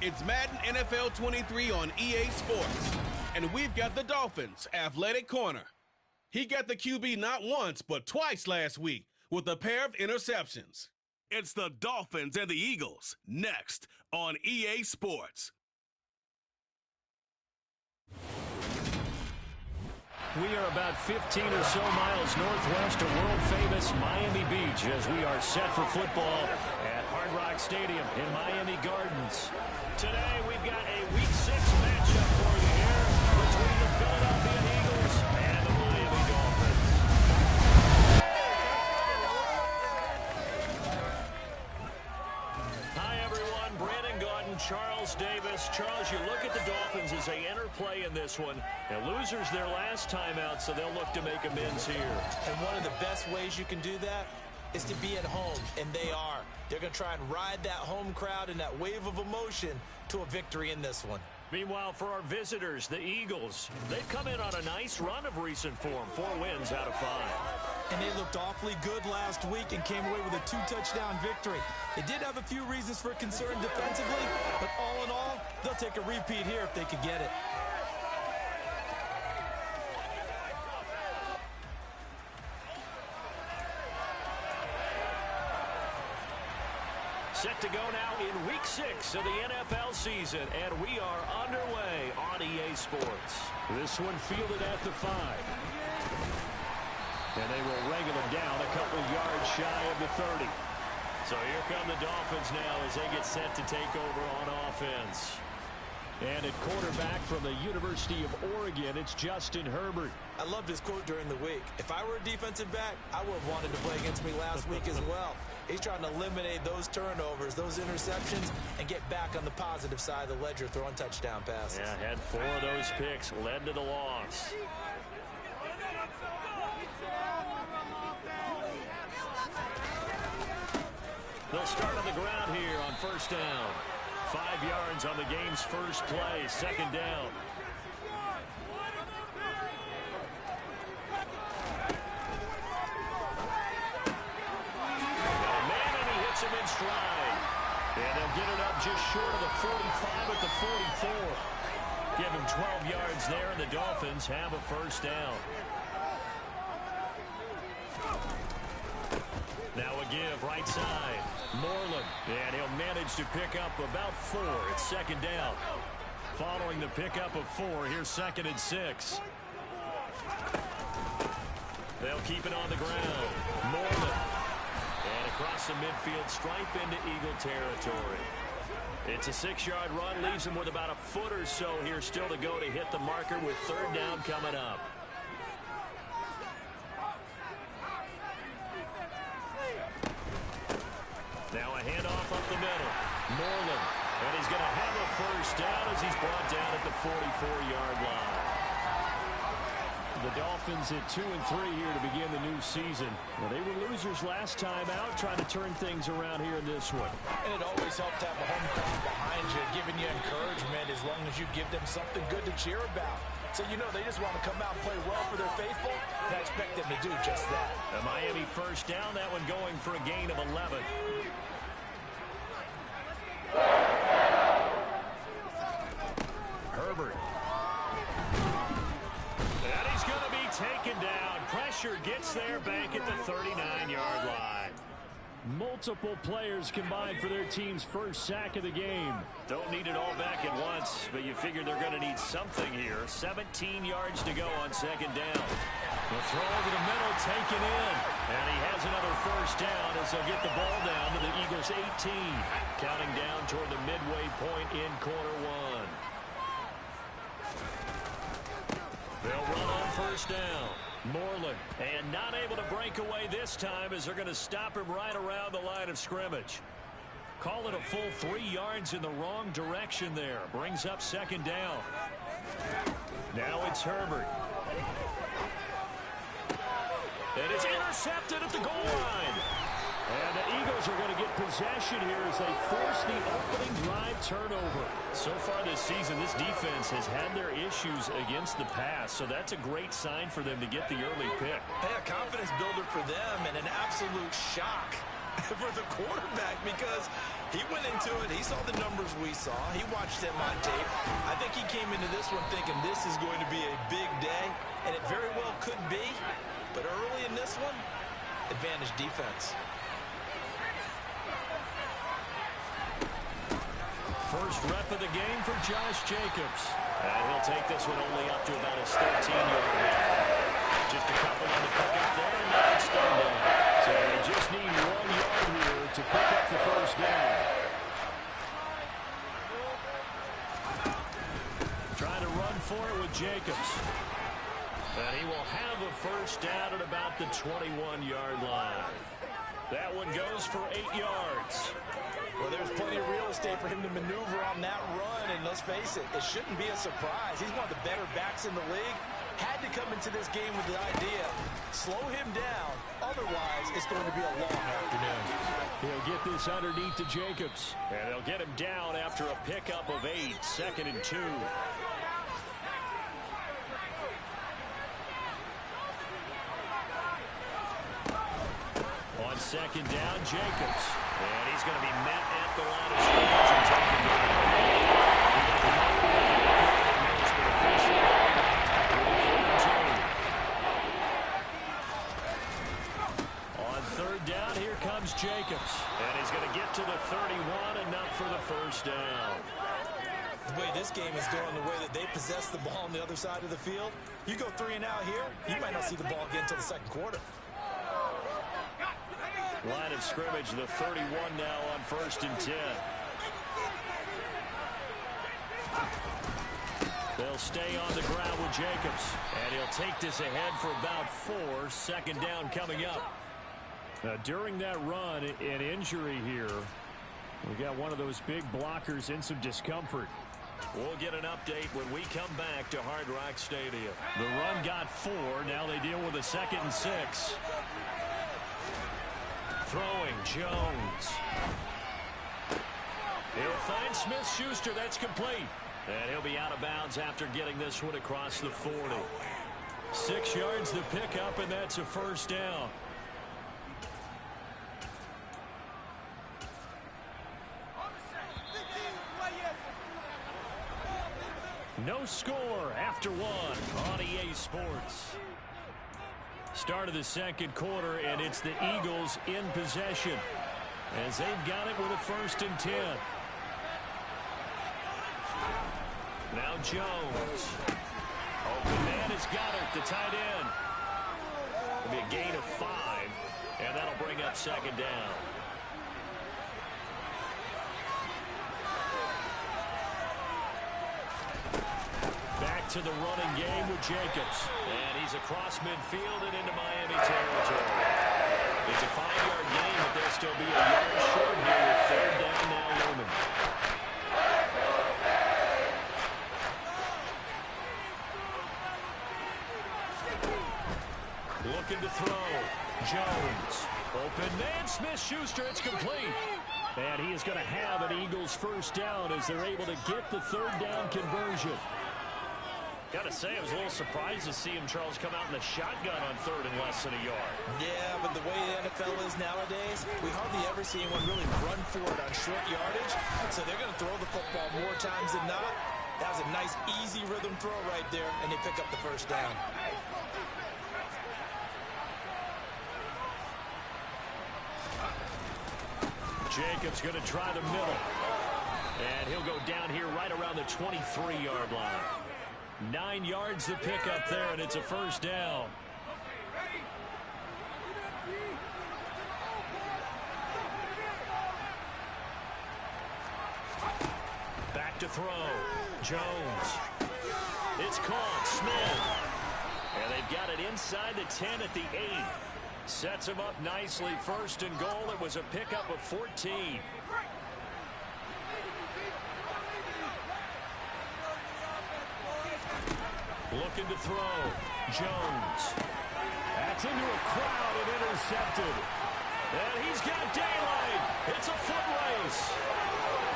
It's Madden NFL 23 on EA Sports. And we've got the Dolphins' athletic corner. He got the QB not once, but twice last week with a pair of interceptions. It's the Dolphins and the Eagles next on EA Sports. We are about 15 or so miles northwest of world-famous Miami Beach as we are set for football at Hard Rock Stadium in Miami Gardens. Today, we've got a Week 6 matchup for you here between the Philadelphia Eagles and the Miami Dolphins. Hi, everyone. Brandon Gaudin, Charles Davis. Charles, you look at the Dolphins as they enter play in this one. And losers their last time out, so they'll look to make amends here. And one of the best ways you can do that is to be at home, and they are. They're going to try and ride that home crowd and that wave of emotion to a victory in this one. Meanwhile, for our visitors, the Eagles, they've come in on a nice run of recent form, 4 wins out of 5. And they looked awfully good last week and came away with a 2-touchdown victory. They did have a few reasons for concern defensively, but all in all, they'll take a repeat here if they could get it. Set to go now in Week 6 of the NFL season, and we are underway on EA Sports. This one fielded at the 5. And they will wrangle them down a couple yards shy of the 30. So here come the Dolphins now as they get set to take over on offense. And at quarterback from the University of Oregon, it's Justin Herbert. I loved his quote during the week. If I were a defensive back, I would have wanted to play against me last week as well. He's trying to eliminate those turnovers, those interceptions, and get back on the positive side of the ledger throwing touchdown passes. Yeah, had 4 of those picks, led to the loss. They'll start on the ground here on first down. 5 yards on the game's first play, second down. Man, and he hits him in stride. And they'll get it up just short of the 45 at the 44. Give him 12 yards there, and the Dolphins have a first down. Now a give, right side. Moreland, and he'll manage to pick up about 4. It's second down. Following the pickup of 4, here's 2nd and 6. They'll keep it on the ground. Moreland. And across the midfield stripe into Eagle territory. It's a 6-yard run, leaves him with about a foot or so here still to go to hit the marker with third down coming up. Now a handoff up the middle. Moreland. And he's going to have a first down as he's brought down at the 44-yard line. The Dolphins at 2-3 here to begin the new season. Well, they were losers last time out, trying to turn things around here in this one. And it always helps to have a home crowd behind you, giving you encouragement as long as you give them something good to cheer about. So, you know, they just want to come out and play well for their faithful, and I expect them to do just that. A Miami first down, that one going for a gain of 11. Herbert. And he's going to be taken down. Pressure gets there back at the 39-yard line. Multiple players combined for their team's first sack of the game. Don't need it all back at once, but you figure they're going to need something here. 17 yards to go on second down. The throw over the middle, taken in. And he has another first down as they'll get the ball down to the Eagles' 18. Counting down toward the midway point in quarter 1. They'll run on first down. Moreland, and not able to break away this time as they're going to stop him right around the line of scrimmage. Call it a full 3 yards in the wrong direction there. Brings up second down. Now it's Herbert. And it's intercepted at the goal line. And the Eagles are going to get possession here as they force the opening drive turnover. So far this season, this defense has had their issues against the pass, so that's a great sign for them to get the early pick. Hey, a confidence builder for them and an absolute shock for the quarterback because he went into it. He saw the numbers we saw. He watched them on tape. I think he came into this one thinking this is going to be a big day, and it very well could be. But early in this one, advantage defense. First rep of the game for Josh Jacobs. And he'll take this one only up to about his 13-yard line. Just a couple on the pickup there, and now it's third down. So they just need 1 yard here to pick up the first down. Trying to run for it with Jacobs. And he will have a first down at about the 21-yard line. That one goes for 8 yards. Well, there's plenty of real estate for him to maneuver on that run, and let's face it, it shouldn't be a surprise. He's one of the better backs in the league. Had to come into this game with the idea, slow him down, otherwise it's going to be a long afternoon. He'll get this underneath to Jacobs, and they'll get him down after a pickup of 8, 2nd and 2. On 2nd down, Jacobs. And he's going to be met at the line of scrimmage and taken down. On 3rd down, here comes Jacobs. And he's going to get to the 31, enough for the first down. The way this game is going, the way that they possess the ball on the other side of the field, you go 3 and out here, you might not see the ball again until the 2nd quarter. Line of scrimmage, the 31 now on 1st and 10. They'll stay on the ground with Jacobs. And he'll take this ahead for about 4, 2nd down coming up. Now, during that run, an injury here. We got one of those big blockers in some discomfort. We'll get an update when we come back to Hard Rock Stadium. The run got 4. Now they deal with a 2nd and 6. Throwing, Jones. He'll find Smith-Schuster. That's complete. And he'll be out of bounds after getting this one across the 40. 6 yards the pickup, and that's a first down. No score after 1 on EA Sports. Start of the 2nd quarter, and it's the Eagles in possession as they've got it with a 1st and 10. Now Jones. Open man has got it, the tight end. It'll be a gain of 5, and that'll bring up 2nd down. Back to the running game with Jacobs. And he's across midfield and into Miami territory. It's a 5-yard gain, but there'll still be a yard short here with 3rd down now looming. Looking to throw. Jones. Open man, Smith-Schuster. It's complete. And he is going to have an Eagles first down as they're able to get the 3rd down conversion. Got to say, I was a little surprised to see him, Charles, come out in the shotgun on 3rd and less than a yard. Yeah, but the way the NFL is nowadays, we hardly ever see anyone really run for it on short yardage. So they're going to throw the football more times than not. That was a nice, easy rhythm throw right there, and they pick up the first down. Jacobs going to try the middle. And he'll go down here right around the 23-yard line. 9 yards to pick up there, and it's a first down. Back to throw. Jones. It's caught. Smith. And they've got it inside the 10 at the 8. Sets him up nicely. 1st and goal. It was a pickup of 14. Looking to throw. Jones. That's into a crowd and intercepted. And he's got daylight. It's a foot race.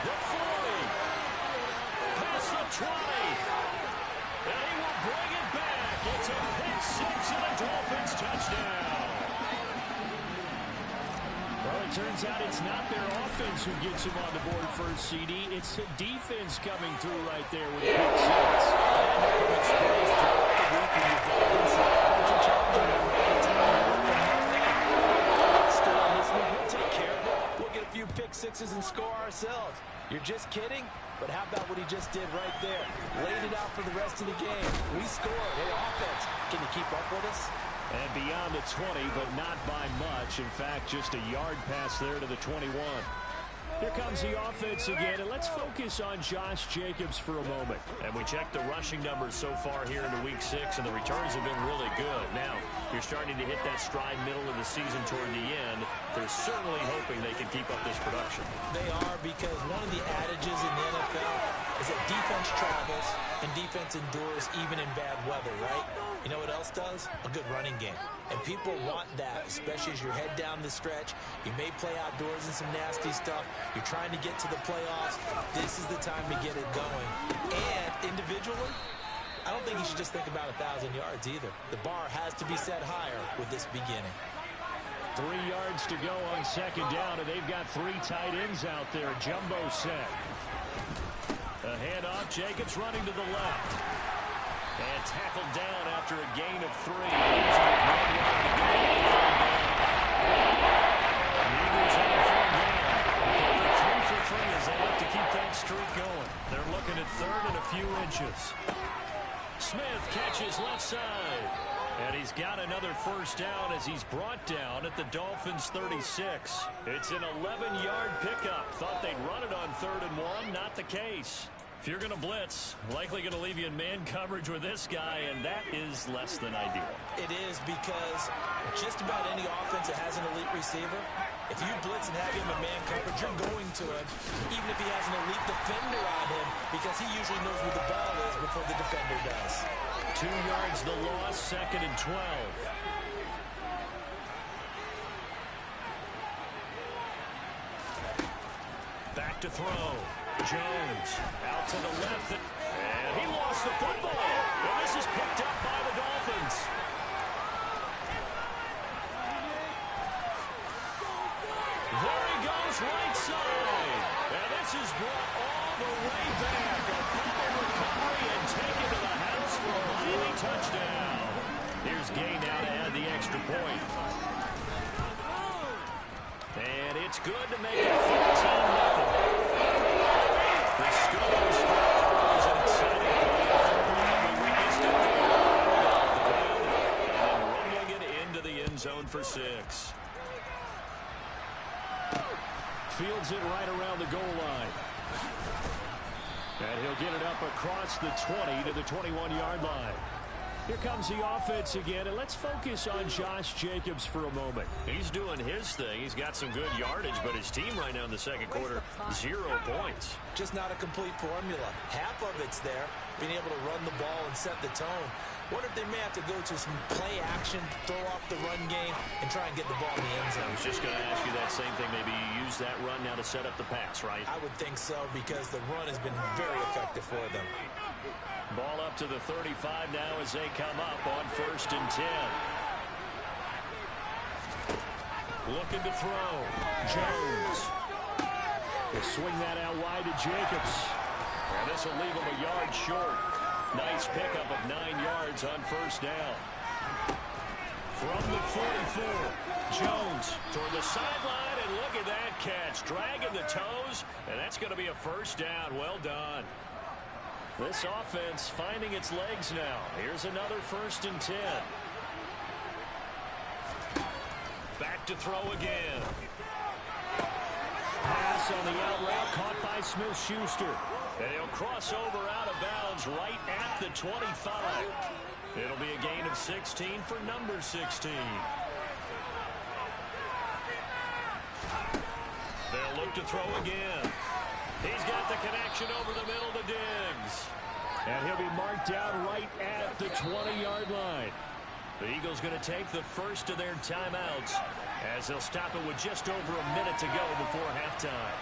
The 40. Past the 20. And he will bring it back. It's a pick 6 and a Dolphins touchdown. Well, it turns out it's not their offense who gets him on the board first, CD. It's the defense coming through right there with a pick six. We'll take care of it. We'll get a few pick sixes and score ourselves. You're just kidding? But how about what he just did right there? Laid it out for the rest of the game. We scored. Hey, offense, can you keep up with us? And beyond the 20, but not by much. In fact, just a yard pass there to the 21. Here comes the offense again, and let's focus on Josh Jacobs for a moment. And we checked the rushing numbers so far here into Week 6, and the returns have been really good. Now, you're starting to hit that stride middle of the season toward the end. They're certainly hoping they can keep up this production. They are, because one of the adages in the NFL is that defense travels and defense endures even in bad weather, right? You know what else does? A good running game. And people want that, especially as you head down the stretch. You may play outdoors in some nasty stuff. You're trying to get to the playoffs. This is the time to get it going. And individually, I don't think you should just think about 1,000 yards either. The bar has to be set higher with this beginning. 3 yards to go on second down, and they've got 3 tight ends out there. Jumbo set. A handoff. Jacobs running to the left. And tackled down after a gain of 3. The Eagles have a 4 down. 3 for 3 as they look to keep that streak going. They're looking at third and a few inches. Smith catches left side. And he's got another first down as he's brought down at the Dolphins' 36. It's an 11-yard pickup. Thought they'd run it on 3rd and 1. Not the case. If you're going to blitz, likely going to leave you in man coverage with this guy, and that is less than ideal. It is, because just about any offense that has an elite receiver, if you blitz and have him in man coverage, you're going to him, even if he has an elite defender on him, because he usually knows where the ball is before the defender does. 2 yards the loss, 2nd and 12. Back to throw. Jones out to the left, and he lost the football. And this is picked up by the Dolphins. There he goes, right side. And this is brought all the way back. A fumble recovery and taken to the house for a Miami touchdown. Here's Gay now to add the extra point. And it's good to make it 14-0. The score is an exciting play. We missed it and rumbling it into the end zone for 6. Fields it right around the goal line. And he'll get it up across the 20 to the 21-yard line. Here comes the offense again, and let's focus on Josh Jacobs for a moment. He's doing his thing. He's got some good yardage, but his team right now in the second quarter, 0 points. Just not a complete formula. Half of it's there, being able to run the ball and set the tone. What if they may have to go to some play action, throw off the run game, and try and get the ball in the end zone? I was just going to ask you that same thing. Maybe you use that run now to set up the pass, right? I would think so, because the run has been very effective for them. Ball up to the 35 now as they come up on 1st and 10. Looking to throw. Jones. Will swing that out wide to Jacobs. And this will leave him a yard short. Nice pickup of 9 yards on 1st down. From the 44, Jones toward the sideline, and look at that catch. Dragging the toes, and that's going to be a 1st down. Well done. This offense finding its legs now. Here's another 1st and 10. Back to throw again. Pass on the out route caught by Smith-Schuster. And he'll cross over out of bounds right at the 25. It'll be a gain of 16 for number 16. They'll look to throw again. He's got the connection over the middle to Diggs. And he'll be marked down right at the 20-yard line. The Eagles going to take the first of their timeouts as they'll stop it with just over a minute to go before halftime.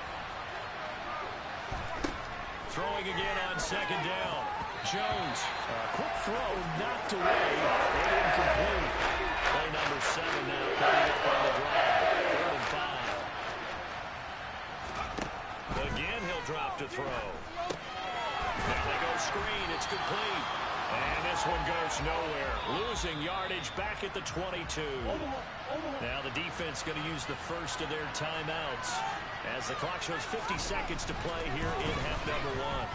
Throwing again on 2nd down. Jones, a quick throw, knocked away, and incomplete. Play number 7 now coming up on the drive. 3rd and 5. drop to throw. Now they go screen. It's complete. And this one goes nowhere. Losing yardage back at the 22. Now the defense going to use the first of their timeouts as the clock shows 50 seconds to play here in half number one.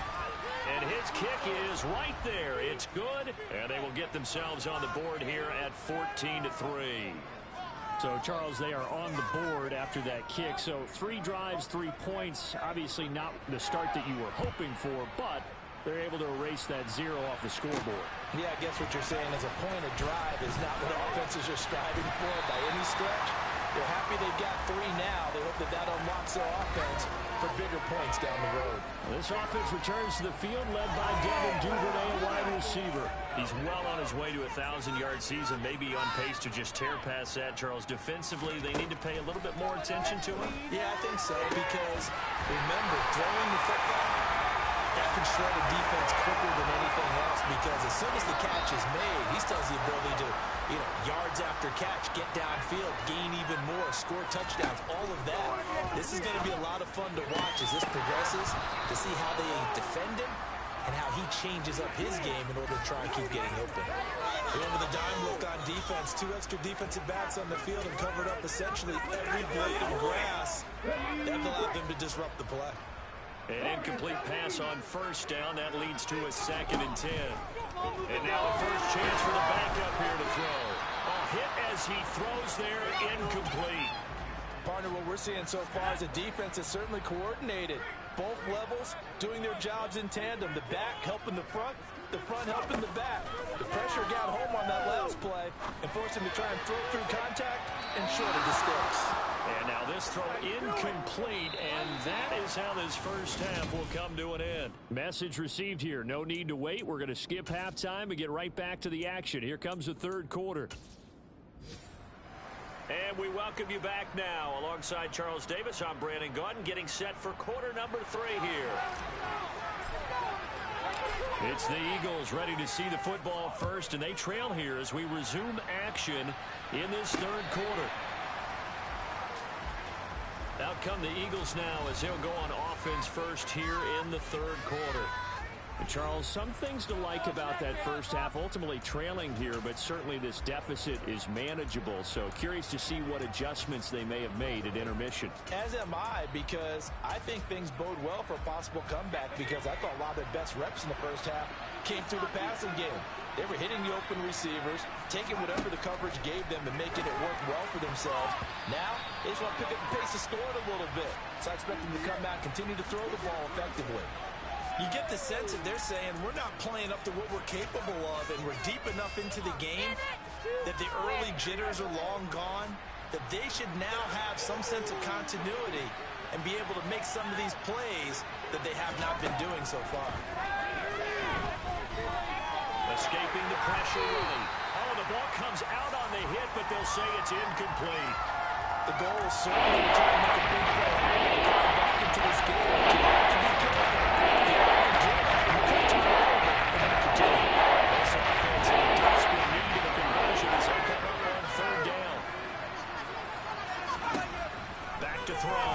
And his kick is right there. It's good, and they will get themselves on the board here at 14-3. So, Charles, they are on the board after that kick. So 3 drives, 3 points. Obviously not the start that you were hoping for, but they're able to erase that 0 off the scoreboard. Yeah, I guess what you're saying is a point of drive is not what offenses are striving for by any stretch. They're happy they've got 3 now. They hope that that unlocks their offense for bigger points down the road. This offense returns to the field led by Devin Duvernay, a wide receiver. He's well on his way to a 1,000-yard season, maybe on pace to just tear past that, Charles. Defensively, they need to pay a little bit more attention to him. Yeah, I think so, because remember, throwing the football, that can shred a defense quicker than anything else, because as soon as the catch is made, he still has the ability to, yards after catch, get downfield, gain even more, score touchdowns, all of that. This is going to be a lot of fun to watch as this progresses, to see how they defend him and how he changes up his game in order to try and keep getting open. Going with a dime look on defense, 2 extra defensive backs on the field and covered up essentially every blade of grass. That allowed them to disrupt the play. An incomplete pass on first down. That leads to a 2nd and 10. And now a first chance for the backup here to throw. A hit as he throws there, incomplete. Partner, what we're seeing so far is a defense that's certainly coordinated. Both levels doing their jobs in tandem. The back helping the front helping the back. The pressure got home on that last play and forced him to try and throw through contact and short of the sticks. And now this throw incomplete, and that is how this first half will come to an end. Message received here. No need to wait. We're going to skip halftime and get right back to the action. Here comes the third quarter. And we welcome you back now. Alongside Charles Davis, I'm Brandon Gaudin, getting set for quarter number 3 here. It's the Eagles ready to see the football first, and they trail here as we resume action in this third quarter. Out come the Eagles now as they'll go on offense first here in the third quarter. And Charles, some things to like about that first half, ultimately trailing here, but certainly this deficit is manageable. So curious to see what adjustments they may have made at intermission. As am I, because I think things bode well for a possible comeback, because I thought a lot of their best reps in the first half came through the passing game. They were hitting the open receivers, taking whatever the coverage gave them and making it work well for themselves. Now, they just want to pick up the pace of scoring a little bit. So I expect them to come out, continue to throw the ball effectively. You get the sense that they're saying we're not playing up to what we're capable of, and we're deep enough into the game that the early jitters are long gone, that they should now have some sense of continuity and be able to make some of these plays that they have not been doing so far. Escaping the pressure early. Oh, the ball comes out on the hit, but they'll say it's incomplete. The goal is certainly to try and make a big play and come back into this game. But you have to be careful. This offense in desperate need of a conversion as they come up on third down. Back to throw.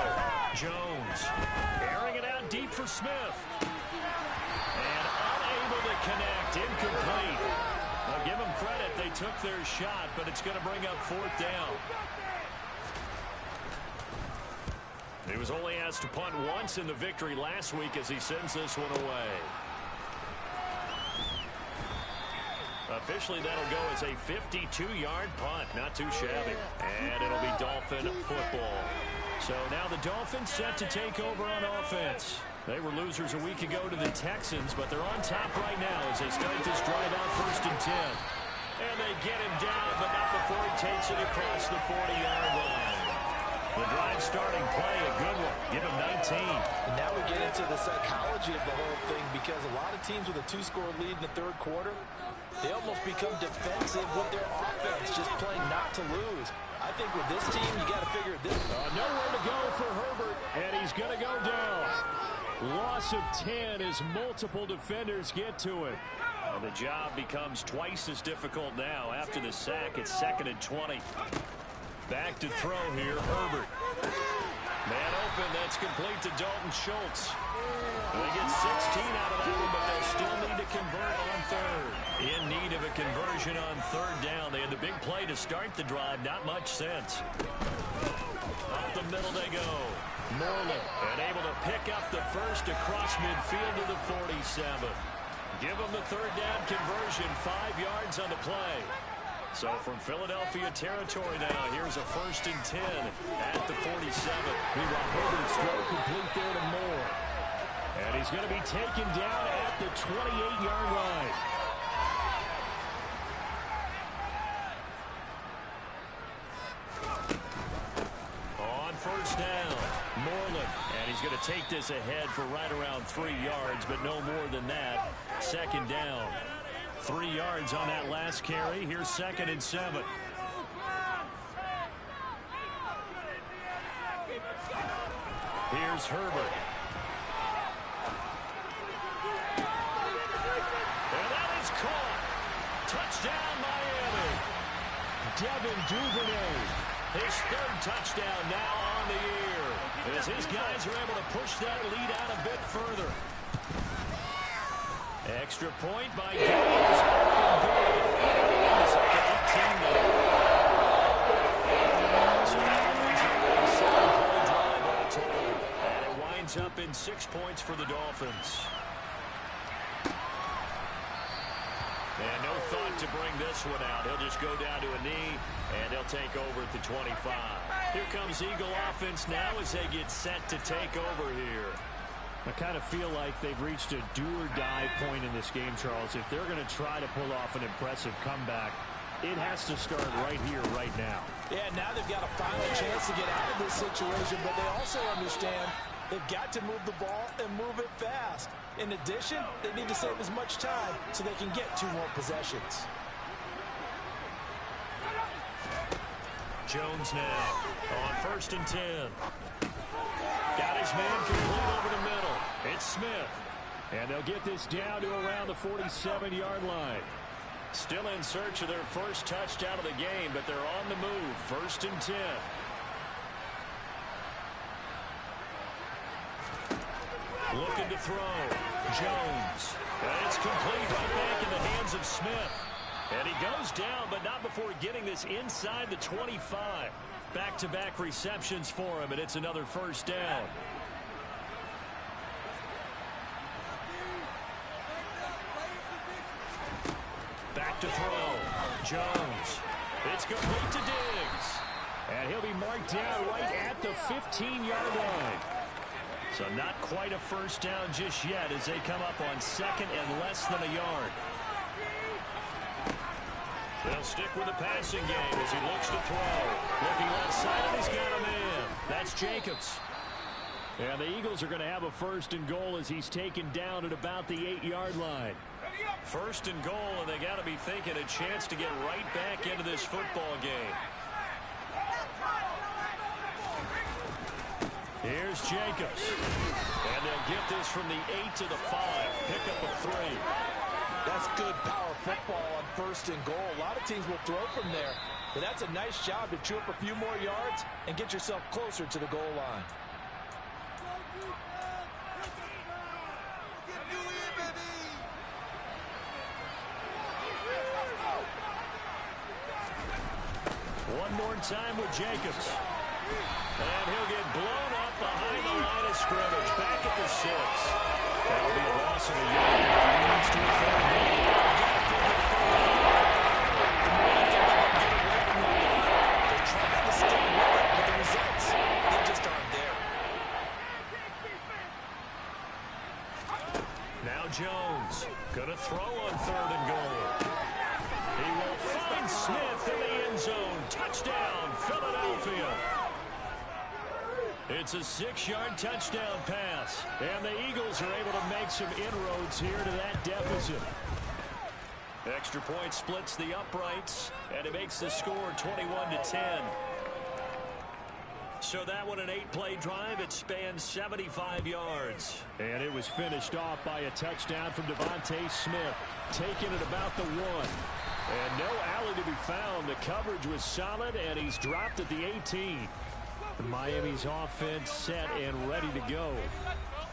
Jones airing it out deep for Smith. And unable to connect. Incomplete. I'll give them credit. They took their shot, but it's going to bring up fourth down. He was only asked to punt once in the victory last week as he sends this one away. Officially, that'll go as a 52-yard punt. Not too shabby. And it'll be Dolphin football. So now the Dolphins set to take over on offense. They were losers a week ago to the Texans, but they're on top right now as they start this drive out first and 10. And they get him down, but not before he takes it across the 40-yard line. The drive starting play, a good one. Give him 19. And now we get into the psychology of the whole thing, because a lot of teams with a 2-score lead in the third quarter, they almost become defensive with their offense, just playing not to lose. I think with this team, you got to figure this. Nowhere to go for Herbert, and he's going to go down. Loss of 10 as multiple defenders get to it. And the job becomes twice as difficult now. After the sack, it's 2nd and 20. Back to throw here, Herbert. Man open, that's complete to Dalton Schultz. They get 16 out of that one, but they'll still need to convert on third. In need of a conversion on third down. They had the big play to start the drive. Not much sense. Up the middle they go. Moreland, and able to pick up the first across midfield to the 47. Give them the third down conversion, 5 yards on the play. So from Philadelphia territory now, here's a 1st and 10 at the 47. Meanwhile, Herbert's throw complete there to Moore. And he's going to be taken down at the 28-yard line. On first down, Moreland. And he's going to take this ahead for right around 3 yards, but no more than that. 2nd down. 3 yards on that last carry. Here's 2nd and 7. Here's Herbert. And that is caught. Touchdown, Miami. Devin Duvernay. His 3rd touchdown now on the year. As his guys are able to push that lead out a bit further. Extra point by Gaines. So that winds up a 7-point drive all total. And it winds up in 6 points for the Dolphins. And no thought to bring this one out. He'll just go down to a knee, and they'll take over at the 25. Here comes Eagle offense now as they get set to take over here. I kind of feel like they've reached a do-or-die point in this game, Charles. If they're going to try to pull off an impressive comeback, it has to start right here, right now. Yeah, now they've got a final chance to get out of this situation, but they also understand they've got to move the ball and move it fast. In addition, they need to save as much time so they can get 2 more possessions. Jones now on 1st and 10. Got his man complete over the middle. It's Smith. And they'll get this down to around the 47-yard line. Still in search of their first touchdown of the game, but they're on the move. 1st and 10. Looking to throw. Jones. And it's complete right back in the hands of Smith. And he goes down, but not before getting this inside the 25. Back-to-back receptions for him, and it's another 1st down. Back to throw. Jones. It's complete to Diggs. And he'll be marked down right at the 15-yard line. So not quite a 1st down just yet as they come up on 2nd and less than a yard. They'll stick with the passing game as he looks to throw. Looking left side, and he's got a man. That's Jacobs. And the Eagles are going to have a 1st and goal as he's taken down at about the 8-yard line. 1st and goal, and they got to be thinking a chance to get right back into this football game. Here's Jacobs. And they'll get this from the 8 to the 5. Pick up a 3. That's good power football on 1st and goal. A lot of teams will throw from there, but that's a nice job to chew up a few more yards and get yourself closer to the goal line. One more time with Jacobs. And he'll get blown up behind the line of scrimmage. Back at the 6. That'll be a loss of a yard. He needs to third down. They're trying to stick with it, but the results, they just aren't there. Now Jones gonna throw on 3rd and goal. He will find Smith in the end zone. Touchdown, Philadelphia. It's a 6-yard touchdown pass. And the Eagles are able to make some inroads here to that deficit. Extra point splits the uprights, and it makes the score 21-10. So that one, an 8-play drive. It spans 75 yards. And it was finished off by a touchdown from Devontae Smith, taking it about the 1. And no alley to be found. The coverage was solid, and he's dropped at the 18. Miami's offense set and ready to go.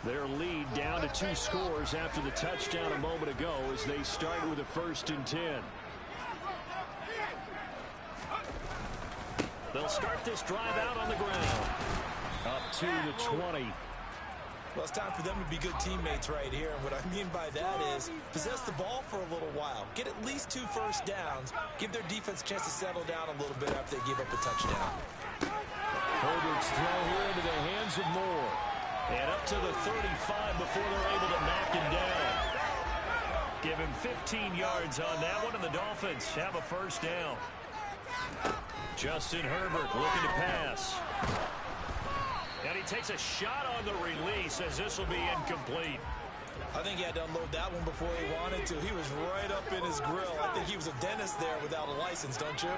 Their lead down to 2 scores after the touchdown a moment ago as they start with a 1st and 10. They'll start this drive out on the ground. Up to the 20. Well, it's time for them to be good teammates right here. And what I mean by that is possess the ball for a little while. Get at least 2 first downs. Give their defense a chance to settle down a little bit after they give up a touchdown. Herbert's throw here into the hands of Moore. And up to the 35 before they're able to knock him down. Give him 15 yards on that one, and the Dolphins have a 1st down. Justin Herbert looking to pass. And he takes a shot on the release as this will be incomplete. I think he had to unload that one before he wanted to. He was right up in his grill. I think he was a dentist there without a license, don't you?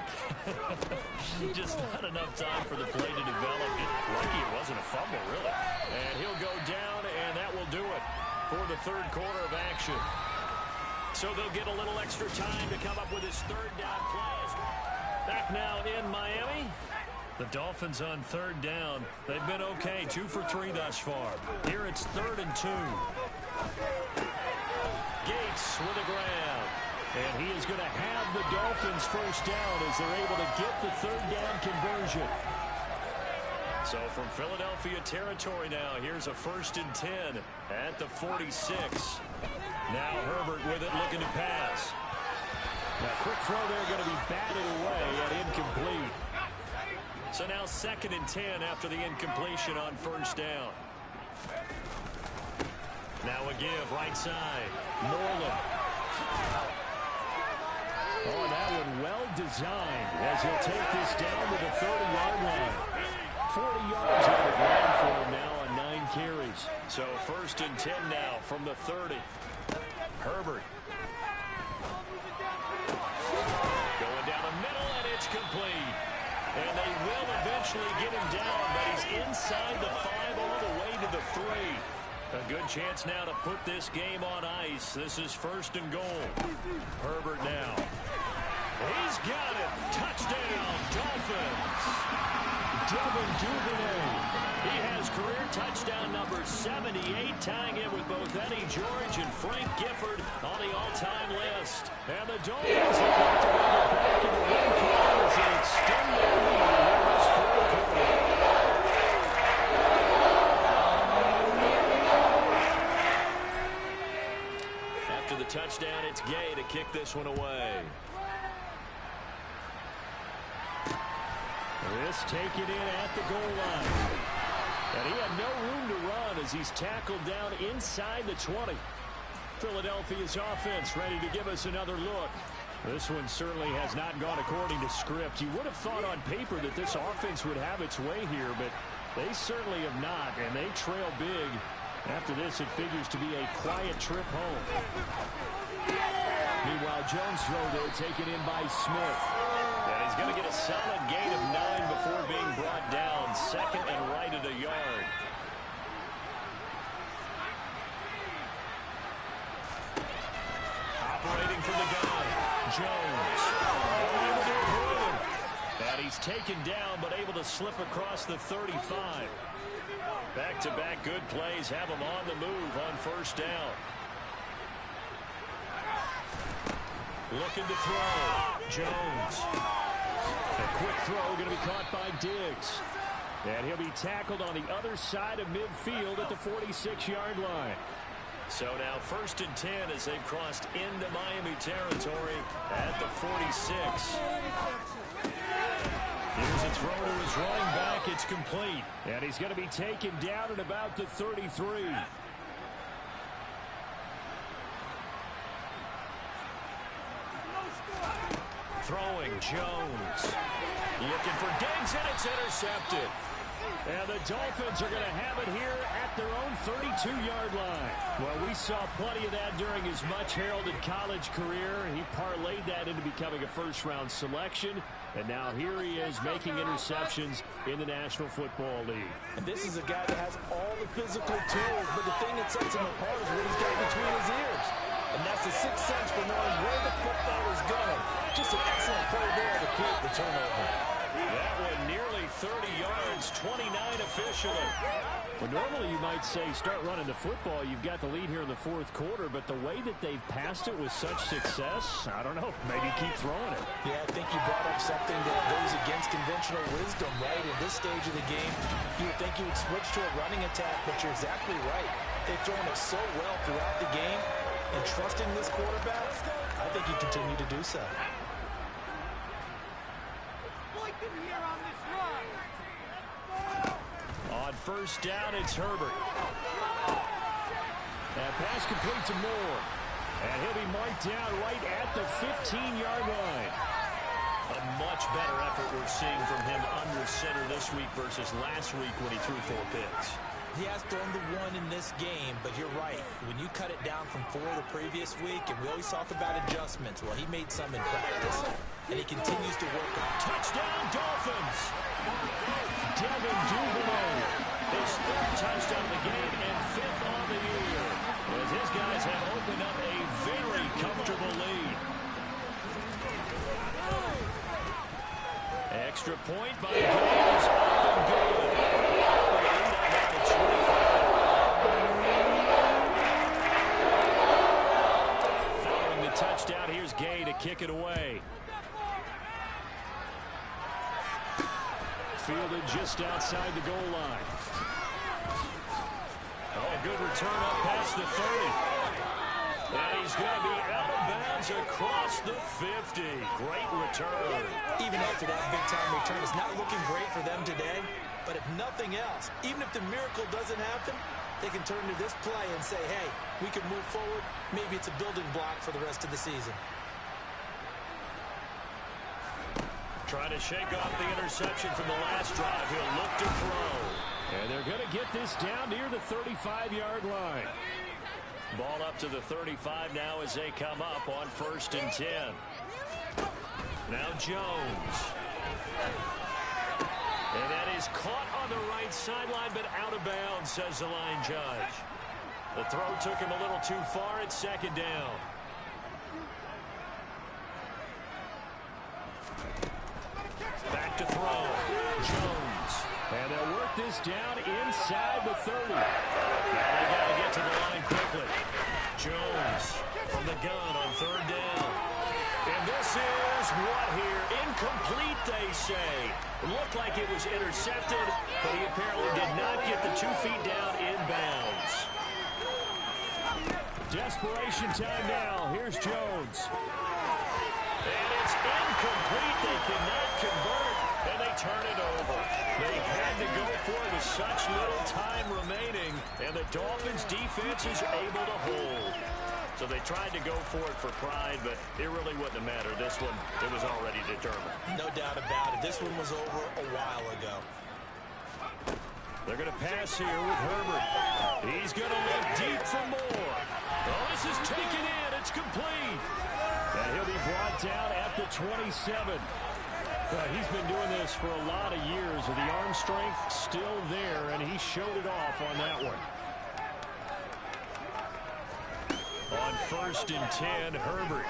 Just not enough time for the play to develop. Lucky it wasn't a fumble, really. And he'll go down, and that will do it for the 3rd quarter of action. So they'll get a little extra time to come up with his 3rd down plays. Back now in Miami. The Dolphins on 3rd down. They've been okay, 2 for 3 thus far. Here it's 3rd and 2. Gates with a grab. And he is going to have the Dolphins 1st down as they're able to get the 3rd down conversion. So from Philadelphia territory now, here's a 1st and 10 at the 46. Now Herbert with it looking to pass. Now quick throw there going to be batted away and incomplete. So now 2nd and 10 after the incompletion on 1st down. Now a give right side. Moreland. Oh, that one well designed as he'll take this down to the 30-yard line. 40 yards on the ground for him now on 9 carries. So 1st and 10 now from the 30. Herbert. Going down the middle, and it's complete. And they will eventually get him down, but he's inside the 5 all the way to the 3. A good chance now to put this game on ice. This is 1st and goal. Herbert now. He's got it. Touchdown, Dolphins. Devin Duvernay. He has career touchdown number 78, tying it with both Eddie George and Frank Gifford on the all-time list. And the Dolphins look like to bring it back in the win column as they extend their lead in this 4th quarter. After the touchdown, it's Gay to kick this one away. This taken in at the goal line. And he had no room to run as he's tackled down inside the 20. Philadelphia's offense ready to give us another look. This one certainly has not gone according to script. You would have thought on paper that this offense would have its way here, but they certainly have not, and they trail big. After this, it figures to be a quiet trip home. Meanwhile, Jones throw there taken in by Smith. And he's going to get a solid gain of 9 before being brought down. 2nd and right at a yard. Operating from the gun, Jones. And he's taken down, but able to slip across the 35. Back-to-back good plays have him on the move on 1st down. Looking to throw. Jones. A quick throw going to be caught by Diggs. And he'll be tackled on the other side of midfield at the 46-yard line. So now 1st and 10 as they've crossed into Miami territory at the 46. Here's a throw to his running back. It's complete. And he's going to be taken down at about the 33. Throwing Jones. Looking for Diggs, and it's intercepted. And the Dolphins are going to have it here at their own 32-yard line. Well, we saw plenty of that during his much-heralded college career. He parlayed that into becoming a first-round selection. And now here he is making interceptions in the National Football League. And this is a guy that has all the physical tools, but the thing that sets him apart is what he's got between his ears. And that's the sixth sense for knowing where the football is going. Just an excellent play there to create the turnover. That one nearly 30 yards, 29 officially. Well, normally you might say start running the football. You've got the lead here in the fourth quarter, but the way that they've passed it with such success, I don't know, maybe keep throwing it. Yeah, I think you brought up something that goes against conventional wisdom, right? In this stage of the game, you would think you would switch to a running attack, but you're exactly right. They've thrown it so well throughout the game, and trusting this quarterback, I think you continue to do so. On first down, it's Herbert. That pass complete to Moore. And he'll be marked down right at the 15-yard line. A much better effort we're seeing from him under center this week versus last week when he threw 4 picks. He has thrown the 1 in this game, but you're right. When you cut it down from 4 the previous week, and we always talk about adjustments, well, he made some in practice, and he continues to work on it. Touchdown, Dolphins! Devin Duvernay, his 3rd touchdown of the game and 5th on the year, as his guys have opened up a very comfortable lead. Extra point by Gaines, up and good. Following the touchdown, here's Gay to kick it away. Fielded just outside the goal line. Oh, good return up past the 30. And he's going to be out of bounds across the 50. Great return. Even after that big-time return, it's not looking great for them today. But if nothing else, even if the miracle doesn't happen, they can turn to this play and say, hey, we can move forward. Maybe it's a building block for the rest of the season. Trying to shake off the interception from the last drive. He'll look to throw. And they're going to get this down near the 35-yard line. Ball up to the 35 now as they come up on 1st and 10. Now Jones. And that is caught on the right sideline, but out of bounds, says the line judge. The throw took him a little too far at 2nd down. Back to throw. Jones. And they'll work this down inside the 30. Now they got to get to the line quickly. Jones from the gun on 3rd down. And this is what here? Incomplete, they say. It looked like it was intercepted, but he apparently did not get the 2 feet down in bounds. Desperation time now. Here's Jones. And it's incomplete. They cannot convert, and they turn it over. They had to go for it with such little time remaining, and the Dolphins' defense is able to hold. So they tried to go for it for pride, but it really wouldn't have mattered. This one, it was already determined. No doubt about it. This one was over a while ago. They're going to pass here with Herbert. He's going to look deep for Moore. Oh, this is taken in. It's complete. And he'll be brought down at the 27. He's been doing this for a lot of years, with the arm strength still there, and he showed it off on that one. On 1st and 10, Herbert.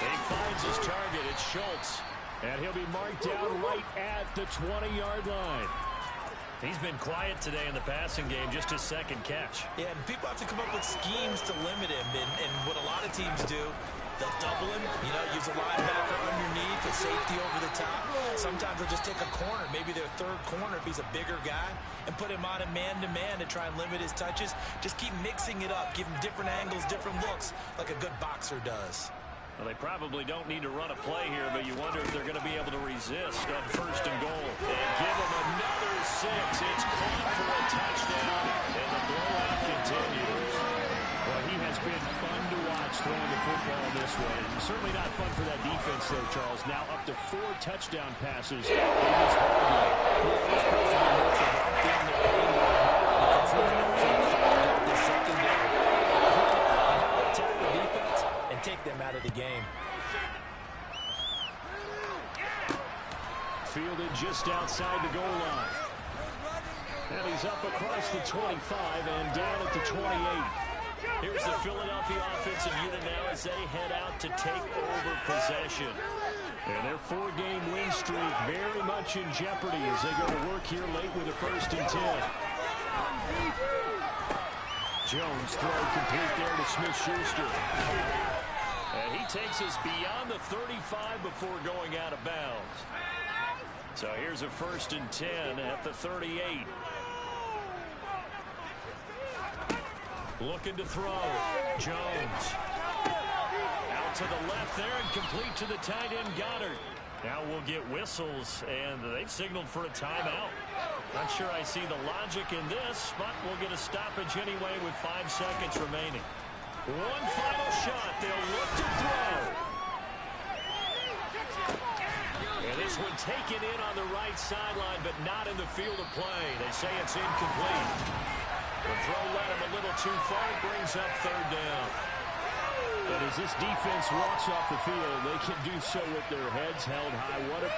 He finds his target. It's Schultz. And he'll be marked down right at the 20-yard line. He's been quiet today in the passing game, just his 2nd catch. Yeah, and people have to come up with schemes to limit him. And what a lot of teams do, they'll double him, use a linebacker underneath, a safety over the top. Sometimes they'll just take a corner, maybe their 3rd corner if he's a bigger guy, and put him on a man-to-man to try and limit his touches. Just keep mixing it up, give him different angles, different looks, like a good boxer does. Well, they probably don't need to run a play here, but you wonder if they're going to be able to resist on 1st and goal. And give them another 6. It's caught for a touchdown, and the blowout continues. Well, he has been fun to watch throwing the football this way. Certainly not fun for that defense, though, Charles. Now up to 4 touchdown passes in this ball game. They're supposed to be more for one thing they're paying because he's actually clogged up the secondary. Attack the defense and take them out of the game. Fielded just outside the goal line. And he's up across the 25 and down at the 28. Here's the Philadelphia offensive unit now as they head out to take over possession. And their 4-game win streak very much in jeopardy as they go to work here late with a 1st and 10. Jones throw complete there to Smith-Schuster. And he takes us beyond the 35 before going out of bounds. So here's a 1st and 10 at the 38. Looking to throw. Jones. Out to the left there and complete to the tight end Goddard. Now we'll get whistles, and they've signaled for a timeout. Not sure I see the logic in this, but we'll get a stoppage anyway with 5 seconds remaining. One final shot. They'll look to throw. And this one taken in on the right sideline, but not in the field of play. They say it's incomplete. The throw led him a little too far. Brings up 3rd down. But as this defense walks off the field, they can do so with their heads held high. What a